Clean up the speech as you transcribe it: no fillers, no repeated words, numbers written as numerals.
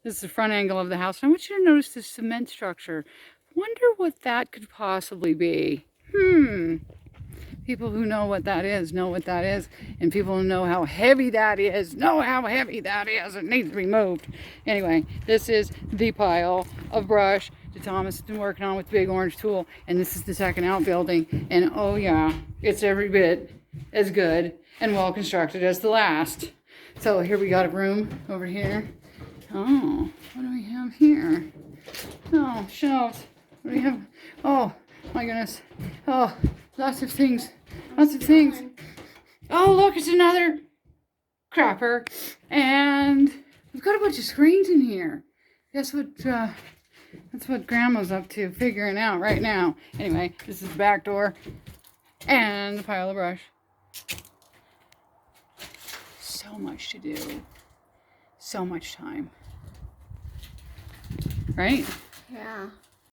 This is the front angle of the house. I want you to notice this cement structure. Wonder what that could possibly be. People who know what that is know what that is. And people who know how heavy that is know how heavy that is. It needs to be moved. Anyway, this is the pile of brush that Thomas has been working on with the big orange tool. And this is the second outbuilding. And oh yeah, it's every bit as good and well constructed as the last. So here we got a room over here. Oh, what do we have here? Oh, shelves. What do we have? Oh, my goodness. Oh, lots of things. Lots of things. Oh, look, it's another crapper. And we've got a bunch of screens in here. That's what Grandma's up to, figuring out right now. Anyway, this is the back door and the pile of brush. So much to do. So much time. Right? Yeah.